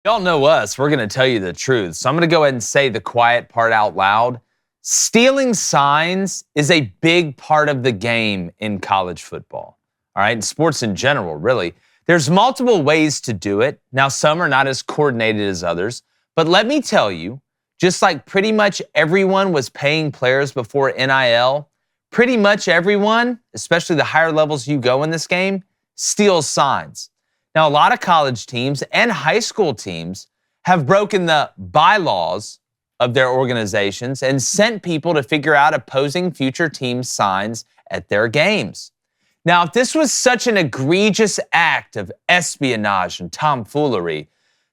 Y'all know us. We're going to tell you the truth. So I'm going to go ahead and say the quiet part out loud. Stealing signs is a big part of the game in college football. All right, in sports in general, really. There's multiple ways to do it. Now, some are not as coordinated as others. But let me tell you, just like pretty much everyone was paying players before NIL, pretty much everyone, especially the higher levels you go in this game, steals signs. Now, a lot of college teams and high school teams have broken the bylaws of their organizations and sent people to figure out opposing future teams' signs at their games. Now, if this was such an egregious act of espionage and tomfoolery,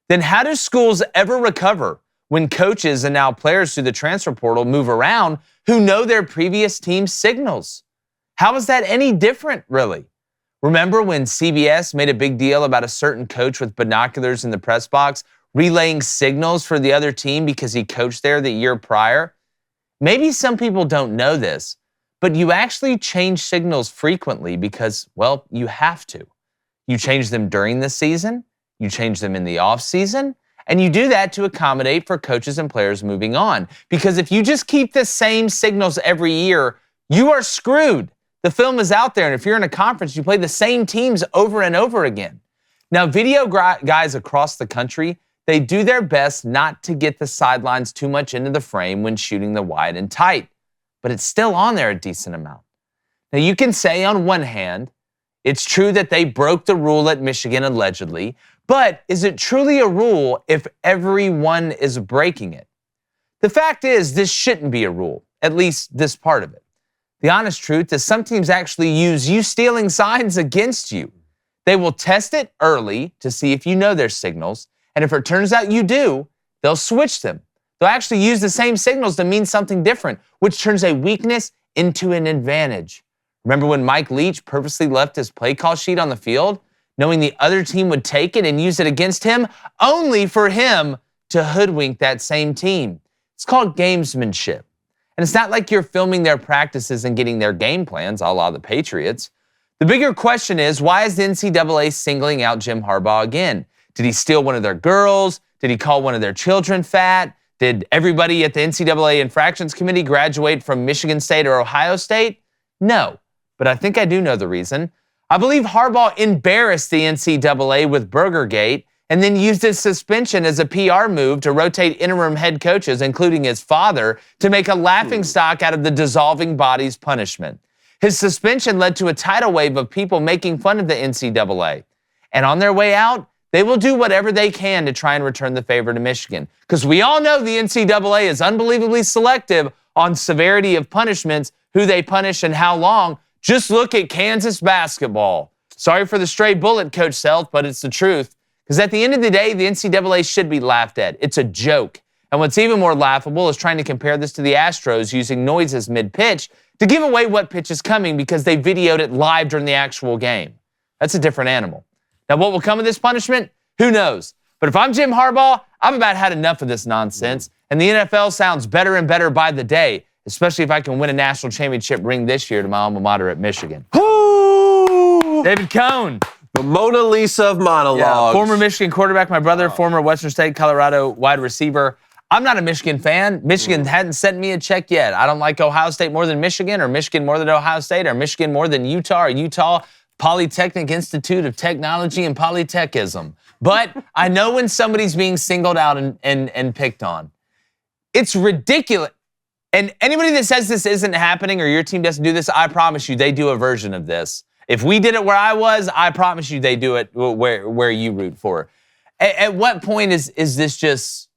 then how do schools ever recover when coaches and now players through the transfer portal move around who know their previous team's signals? How is that any different, really? Remember when CBS made a big deal about a certain coach with binoculars in the press box relaying signals for the other team because he coached there the year prior? Maybe some people don't know this, but you actually change signals frequently because, well, you have to. You change them during the season, you change them in the off season, and you do that to accommodate for coaches and players moving on. Because if you just keep the same signals every year, you are screwed. The film is out there, and if you're in a conference, you play the same teams over and over again. Now, video guys across the country, they do their best not to get the sidelines too much into the frame when shooting the wide and tight, but it's still on there a decent amount. Now, you can say on one hand, it's true that they broke the rule at Michigan allegedly, but is it truly a rule if everyone is breaking it? The fact is, this shouldn't be a rule, at least this part of it. The honest truth is some teams actually use you stealing signs against you. They will test it early to see if you know their signals, and if it turns out you do, they'll switch them. They'll actually use the same signals to mean something different, which turns a weakness into an advantage. Remember when Mike Leach purposely left his play call sheet on the field, knowing the other team would take it and use it against him, only for him to hoodwink that same team? It's called gamesmanship. And it's not like you're filming their practices and getting their game plans, a la the Patriots. The bigger question is, why is the NCAA singling out Jim Harbaugh again? Did he steal one of their girls? Did he call one of their children fat? Did everybody at the NCAA Infractions Committee graduate from Michigan State or Ohio State? No, but I think I do know the reason. I believe Harbaugh embarrassed the NCAA with Burgergate and then used his suspension as a PR move to rotate interim head coaches, including his father, to make a laughingstock out of the dissolving body's punishment. His suspension led to a tidal wave of people making fun of the NCAA. And on their way out, they will do whatever they can to try and return the favor to Michigan. Because we all know the NCAA is unbelievably selective on severity of punishments, who they punish and how long. Just look at Kansas basketball. Sorry for the stray bullet, Coach Self, but it's the truth. Because at the end of the day, the NCAA should be laughed at. It's a joke. And what's even more laughable is trying to compare this to the Astros using noises mid-pitch to give away what pitch is coming because they videoed it live during the actual game. That's a different animal. Now, what will come of this punishment? Who knows? But if I'm Jim Harbaugh, I've about had enough of this nonsense, and the NFL sounds better and better by the day, especially if I can win a national championship ring this year to my alma mater at Michigan. Woo! David Cohn. The Mona Lisa of monologues. Yeah, former Michigan quarterback, my brother, former Western State, Colorado wide receiver. I'm not a Michigan fan. Michigan hadn't sent me a check yet. I don't like Ohio State more than Michigan, or Michigan more than Ohio State, or Michigan more than Utah, or Utah Polytechnic Institute of Technology and Polytechism. But I know when somebody's being singled out and picked on. It's ridiculous. And anybody that says this isn't happening or your team doesn't do this, I promise you they do a version of this. If we did it where I was, I promise you they do it where you root for. At what point is this just,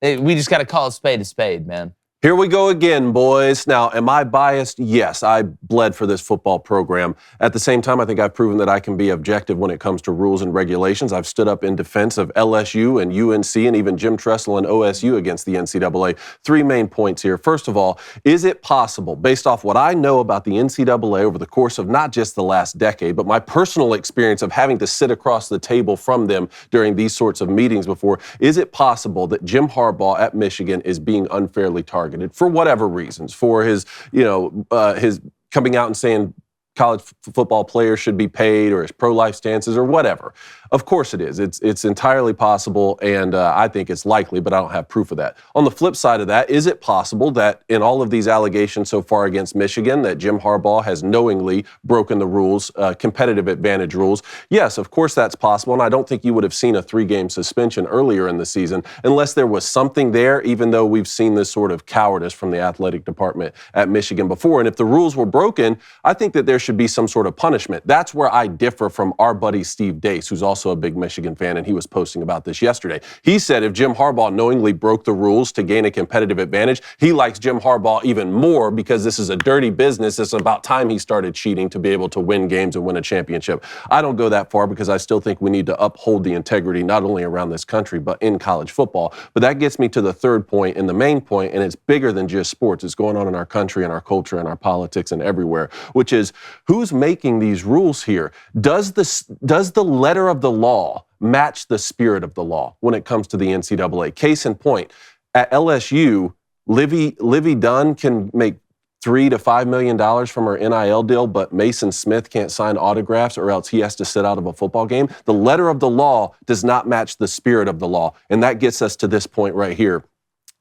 we just got to call a spade, man. Here we go again, boys. Now, am I biased? Yes, I bled for this football program. At the same time, I think I've proven that I can be objective when it comes to rules and regulations. I've stood up in defense of LSU and UNC and even Jim Tressel and OSU against the NCAA. Three main points here. First of all, is it possible, based off what I know about the NCAA over the course of not just the last decade, but my personal experience of having to sit across the table from them during these sorts of meetings before, is it possible that Jim Harbaugh at Michigan is being unfairly targeted for whatever reasons, for his, his coming out and saying college football players should be paid or his pro-life stances or whatever. Of course it is. It's entirely possible, and I think it's likely, but I don't have proof of that. On the flip side of that, is it possible that in all of these allegations so far against Michigan that Jim Harbaugh has knowingly broken the rules, competitive advantage rules? Yes, of course that's possible, and I don't think you would have seen a 3-game suspension earlier in the season unless there was something there, even though we've seen this sort of cowardice from the athletic department at Michigan before. And if the rules were broken, I think that there should be some sort of punishment. That's where I differ from our buddy Steve Dace, who's also a big Michigan fan, and he was posting about this yesterday. He said if Jim Harbaugh knowingly broke the rules to gain a competitive advantage, he likes Jim Harbaugh even more because this is a dirty business. It's about time he started cheating to be able to win games and win a championship. I don't go that far because I still think we need to uphold the integrity not only around this country but in college football. But that gets me to the third point and the main point, and it's bigger than just sports. It's going on in our country and our culture and our politics and everywhere, which is who's making these rules here? Does the letter of the law match the spirit of the law when it comes to the NCAA? Case in point, at LSU, Livy Dunn can make $3 to $5 million from her NIL deal, but Mason Smith can't sign autographs or else he has to sit out of a football game. The letter of the law does not match the spirit of the law, and that gets us to this point right here.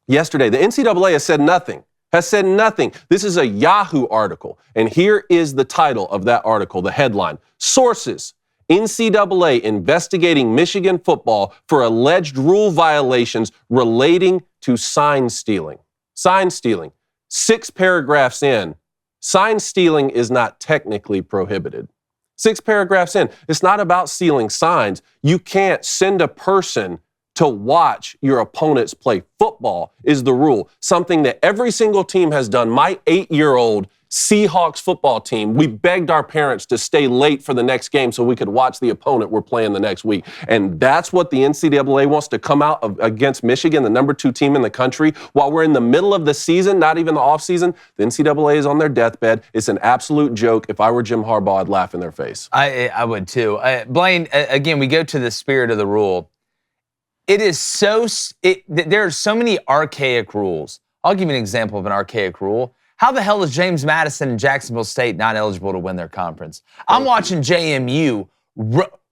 Yesterday, the NCAA has said nothing. This is a Yahoo article, and here is the title of that article, the headline: Sources: NCAA investigating Michigan football for alleged rule violations relating to sign stealing. Sign stealing. 6 paragraphs in, sign stealing is not technically prohibited. 6 paragraphs in, it's not about stealing signs. You can't send a person to watch your opponents play football is the rule. Something that every single team has done. My 8-year-old Seahawks football team, we begged our parents to stay late for the next game so we could watch the opponent we're playing the next week. And that's what the NCAA wants to come out against Michigan, the number 2 team in the country, while we're in the middle of the season, not even the offseason. The NCAA is on their deathbed. It's an absolute joke. If I were Jim Harbaugh, I'd laugh in their face. I would too. Blaine, again, we go to the spirit of the rule. It is there are so many archaic rules. I'll give you an example of an archaic rule. How the hell is James Madison and Jacksonville State not eligible to win their conference? I'm watching JMU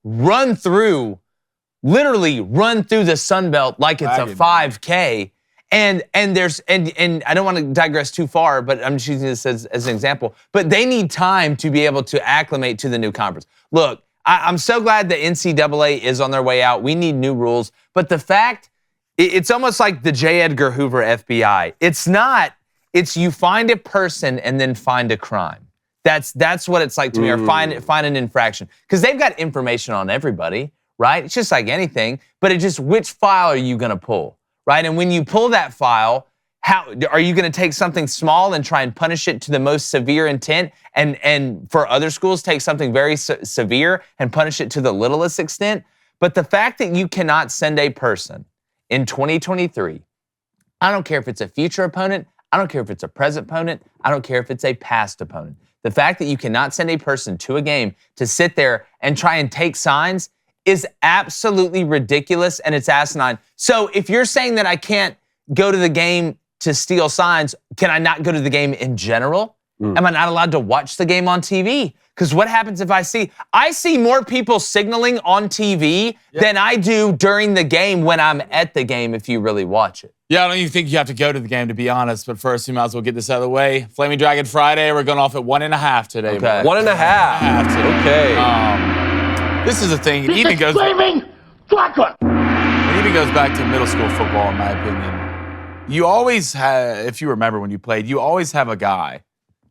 literally run through the Sun Belt like it's a 5K. And I don't want to digress too far, but I'm just using this as an example. But they need time to be able to acclimate to the new conference. Look, I'm so glad the NCAA is on their way out. We need new rules. But the fact, it's almost like the J. Edgar Hoover FBI. It's not. It's you find a person and then find a crime. That's what it's like to me, or find an infraction. Because they've got information on everybody, right? It's just like anything, but it's just which file are you going to pull, right? And when you pull that file, how are you going to take something small and try and punish it to the most severe intent, and for other schools take something very severe and punish it to the littlest extent? But the fact that you cannot send a person in 2023, I don't care if it's a future opponent, I don't care if it's a present opponent, I don't care if it's a past opponent. The fact that you cannot send a person to a game to sit there and try and take signs is absolutely ridiculous, and it's asinine. So if you're saying that I can't go to the game to steal signs, can I not go to the game in general? Am I not allowed to watch the game on TV? Because what happens if I see more people signaling on TV than I do during the game when I'm at the game, if you really watch it. Yeah, I don't even think you have to go to the game, to be honest. But first, we might as well get this out of the way. Flaming Dragon Friday, we're going off at 1.5 today. Okay. Man. 1.5. Okay. This is a thing. It even goes back to middle school football, in my opinion. You always have, if you remember when you played, you always have a guy,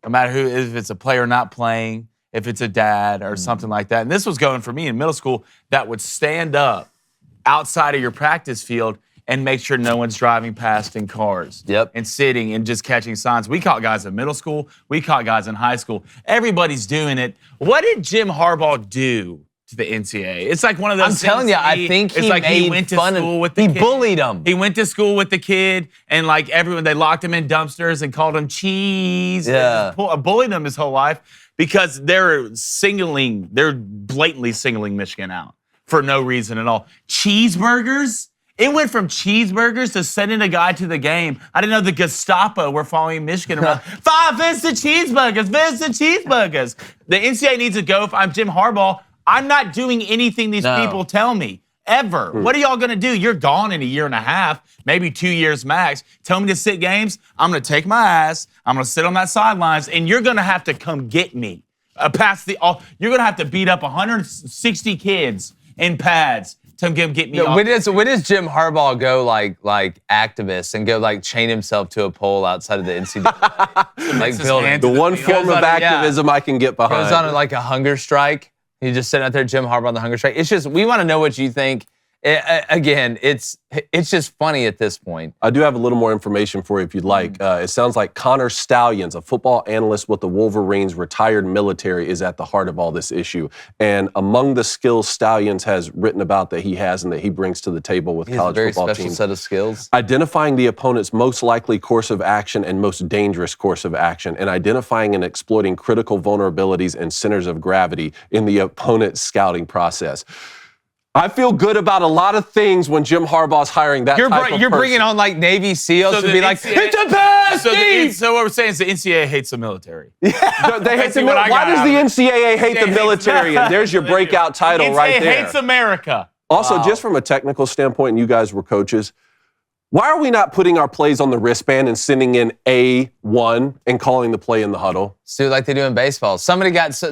no matter who, if it's a player not playing, if it's a dad or something like that. And this was going for me in middle school, that would stand up outside of your practice field and make sure no one's driving past in cars. Yep. And sitting and just catching signs. We caught guys in middle school. We caught guys in high school. Everybody's doing it. What did Jim Harbaugh do to the NCAA? It's like one of those I'm telling you, I think he went to fun school of, with the he kid. bullied him. He went to school with the kid, and like everyone, they locked him in dumpsters and called him cheese. Yeah. Bullied him his whole life because they're blatantly singling Michigan out for no reason at all. Cheeseburgers It went from cheeseburgers to sending a guy to the game. I didn't know the Gestapo were following Michigan around. 5 Vincent cheeseburgers, Vincent cheeseburgers. The NCAA needs to go. If I'm Jim Harbaugh, I'm not doing anything these people tell me, ever. What are y'all going to do? You're gone in a year and a half, maybe 2 years max. Tell me to sit games. I'm going to take my ass. I'm going to sit on that sidelines, and you're going to have to come get me. You're going to have to beat up 160 kids in pads to get me off. When does Jim Harbaugh go like activist and go like chain himself to a pole outside of the NCAA like building? The one form of activism I can get behind. Goes on like a hunger strike. He's just sitting out there, Jim Harbaugh on the hunger strike. It's just, we want to know what you think. Again, it's just funny at this point. I do have a little more information for you if you'd like. It sounds like Connor Stallions, a football analyst with the Wolverines, retired military, is at the heart of all this issue. And among the skills Stallions has written about that he has and that he brings to the table with college football teams. Very special set of skills. Identifying the opponent's most likely course of action and most dangerous course of action, and identifying and exploiting critical vulnerabilities and centers of gravity in the opponent's scouting process. I feel good about a lot of things when Jim Harbaugh's hiring that type of person. You're bringing on like Navy SEAls to be like, it's a pass, so what we're saying is the NCAA hates the military. They hate the military. Why does the NCAA hate the military? And there's your breakout title right there. NCAA hates America. Also, just from a technical standpoint, and you guys were coaches, why are we not putting our plays on the wristband and sending in A1 and calling the play in the huddle? So like they do in baseball. Somebody got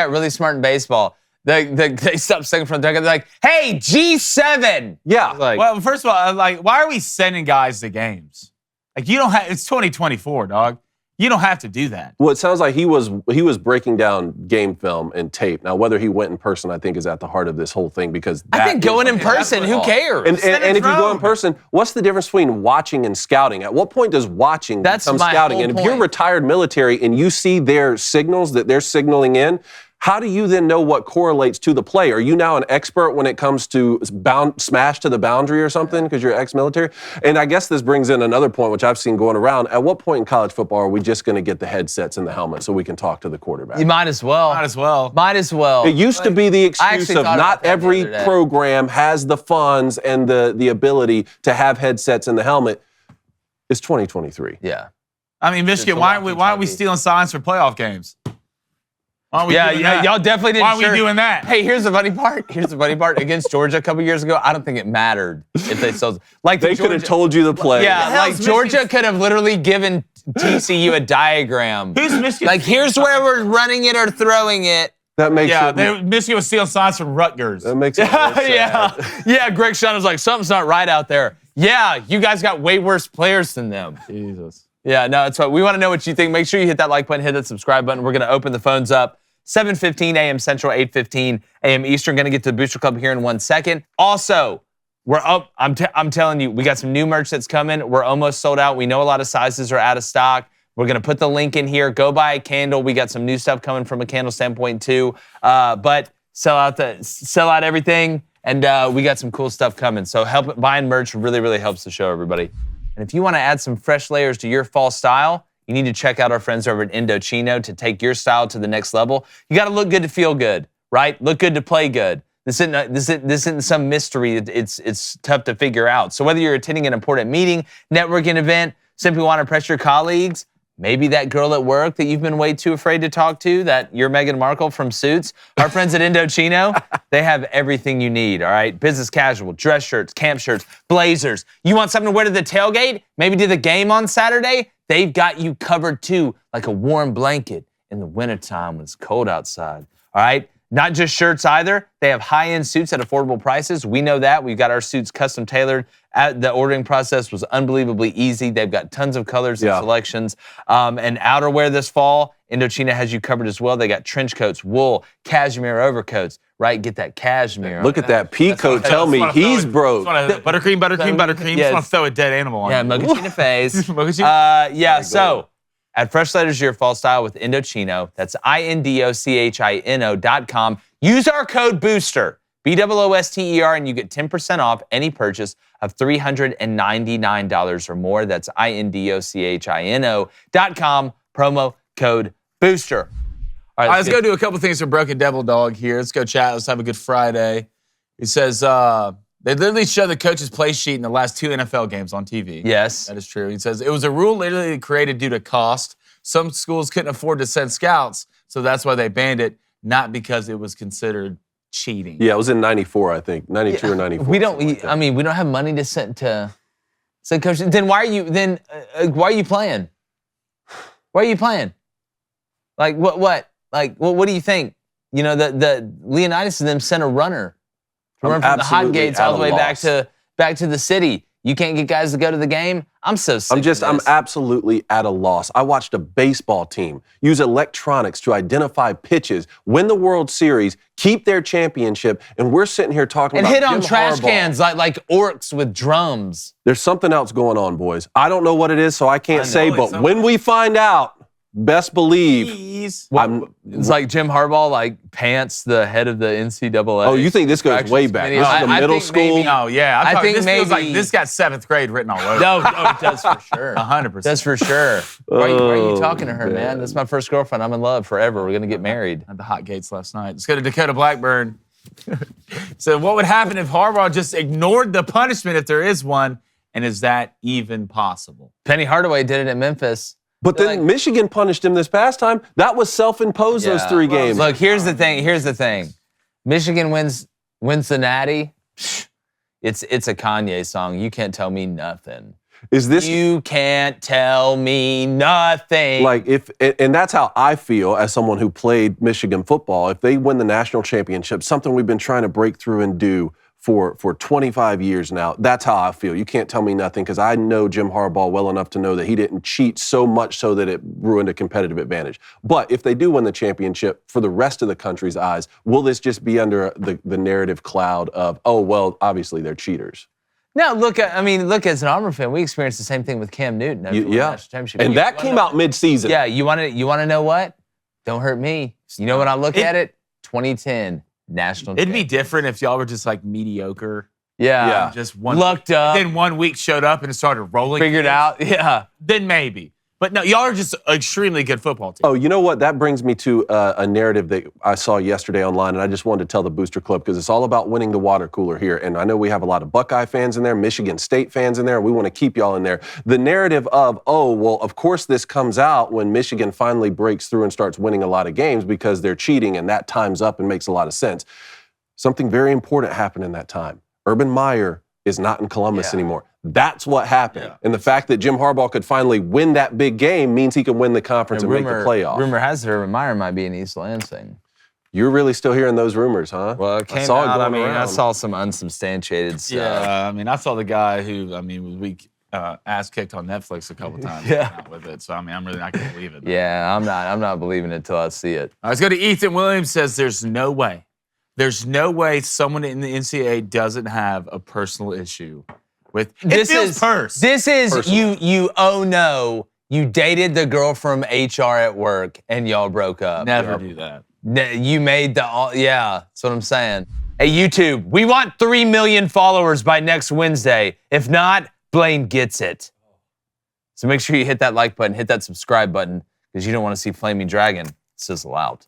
really smart in baseball. They stopped second from the dugout. They're like, hey, G7. Yeah. Well, first of all, why are we sending guys to games? Like, you don't have, it's 2024, dog. You don't have to do that. Well, it sounds like he was breaking down game film and tape. Now, whether he went in person, I think, is at the heart of this whole thing because I think going in person, who cares? And if you go in person, what's the difference between watching and scouting? At what point does watching become scouting? And if you're retired military and you see their signals that they're signaling in, how do you then know what correlates to the play? Are you now an expert when it comes to smash to the boundary or something because you're ex-military? And I guess this brings in another point, which I've seen going around. At what point in college football are we just going to get the headsets and the helmet so we can talk to the quarterback? You might as well. Might as well. It used to be the excuse of not every program has the funds and the ability to have headsets and the helmet. It's 2023. Yeah. I mean, Michigan, why aren't we stealing signs for playoff games? Yeah, y'all definitely didn't. Why are we doing that? Hey, here's the funny part. Against Georgia a couple years ago, I don't think it mattered if they sold. Like they could have told you the play. Yeah, like Georgia could have literally given TCU a diagram. Who's Michigan? Like, here's where we're running it or throwing it. That makes it. Michigan was stealing signs from Rutgers. That makes it. Yeah. Greg Sean was like, something's not right out there. Yeah, you guys got way worse players than them. Jesus. Yeah, no, it's fine. We want to know what you think. Make sure you hit that like button, hit that subscribe button. We're going to open the phones up. 7:15 a.m. Central, 8:15 a.m. Eastern. Going to get to the Booster Club here in 1 second. Also, we're up. I'm telling you, we got some new merch that's coming. We're almost sold out. We know a lot of sizes are out of stock. We're going to put the link in here. Go buy a candle. We got some new stuff coming from a candle standpoint too. But sell out everything, and we got some cool stuff coming. So buying merch really, really helps the show, everybody. And if you want to add some fresh layers to your fall style, you need to check out our friends over at Indochino to take your style to the next level. You got to look good to feel good, right? Look good to play good. This isn't some mystery. It's tough to figure out. So whether you're attending an important meeting, networking event, simply want to impress your colleagues, maybe that girl at work that you've been way too afraid to talk to, that you're Meghan Markle from Suits, our friends at Indochino, they have everything you need, all right? Business casual, dress shirts, camp shirts, blazers. You want something to wear to the tailgate? Maybe to the game on Saturday? They've got you covered too, like a warm blanket in the wintertime when it's cold outside, all right? Not just shirts either. They have high-end suits at affordable prices. We know that. We've got our suits custom tailored. The ordering process was unbelievably easy. They've got tons of colors and selections. And outerwear this fall, Indochino has you covered as well. They got trench coats, wool, cashmere overcoats, right? Get that cashmere. Look at that pea coat. Tell me he's broke. Buttercream. Yes. Just want to throw a dead animal on you. Yeah, Mochaccino face. So add fresh letters to your fall style with Indochino. That's INDOCHINO.com. Use our code BOOSTER, BOOSTER, and you get 10% off any purchase of $399 or more. That's INDOCHINO.com, promo code BOOSTER. All right, let's go do a couple things for Broken Devil Dog here. Let's go chat. Let's have a good Friday. He says, They literally show the coach's play sheet in the last 2 NFL games on TV. Yes. That is true. He says it was a rule literally created due to cost. Some schools couldn't afford to send scouts, so that's why they banned it, not because it was considered cheating. Yeah, it was in 94, I think. 92 or 94. We don't have money to send coaches. Then why are you playing? Why are you playing? Like what? Like what do you think? You know, the Leonidas and them sent a runner to run from the hot gates all the way back to the city. You can't get guys to go to the game. I'm so sick of this. I'm absolutely at a loss. I watched a baseball team use electronics to identify pitches, win the World Series, keep their championship, and we're sitting here talking about hit on Jim trash Harbaugh. cans like orcs with drums. There's something else going on, boys. I don't know what it is, so I can't say, but when we find out, best believe. Please. It's like Jim Harbaugh pants the head of the NCAA. Oh, you think this goes way back? This is the middle school? Oh, yeah. I think this feels like maybe- this got 7th grade written all over. No, it does for sure. 100%. That's for sure. Why are you talking to her, man? That's my first girlfriend. I'm in love forever. We're going to get married. At the hot gates last night. Let's go to Dakota Blackburn. So what would happen if Harbaugh just ignored the punishment, if there is one, and is that even possible? Penny Hardaway did it at Memphis. But then Michigan punished him this past time. That was self-imposed, those 3 games. Look, here's the thing. Michigan wins the Natty. It's a Kanye song. You can't tell me nothing. Is this You can't tell me nothing. like and that's how I feel as someone who played Michigan football. If they win the national championship, something we've been trying to break through and do for 25 years now, that's how I feel. You can't tell me nothing because I know Jim Harbaugh well enough to know that he didn't cheat so much so that it ruined a competitive advantage. But if they do win the championship, for the rest of the country's eyes, will this just be under the narrative cloud of, oh, well, obviously they're cheaters? No, look, as an Auburn fan, we experienced the same thing with Cam Newton. After the national championship. And that came out mid-season. Yeah, you want to know what? Don't hurt me. You know when I look at it? 2010 national. It'd be different if y'all were just mediocre. Yeah. Just one. Lucked up. Then 1 week showed up and it started rolling. Figured out. Yeah. Then maybe. But no, y'all are just an extremely good football team. Oh, you know what? That brings me to a narrative that I saw yesterday online, and I just wanted to tell the Booster Club because it's all about winning the water cooler here. And I know we have a lot of Buckeye fans in there, Michigan State fans in there, and we want to keep y'all in there. The narrative of, oh, well, of course this comes out when Michigan finally breaks through and starts winning a lot of games because they're cheating, and that time's up and makes a lot of sense. Something very important happened in that time. Urban Meyer is not in Columbus anymore. That's what happened. Yeah. And the fact that Jim Harbaugh could finally win that big game means he can win the conference and make the playoff. Rumor has it Urban Meyer might be in East Lansing. You're really still hearing those rumors, huh? Well, it came out. I saw some unsubstantiated stuff. Yeah, I saw the guy who, was ass kicked on Netflix a couple times. Yeah. With it. So, I'm really not going to believe it. Yeah, I'm not believing it till I see it. Let's go to Ethan Williams. Says there's no way someone in the NCAA doesn't have a personal issue with This is Personal. you. Oh no, you dated the girl from HR at work and y'all broke up. Never do that. You made that's what I'm saying. Hey, YouTube, we want 3 million followers by next Wednesday. If not, Blaine gets it. So make sure you hit that like button, hit that subscribe button, because you don't want to see Flaming Dragon sizzle out.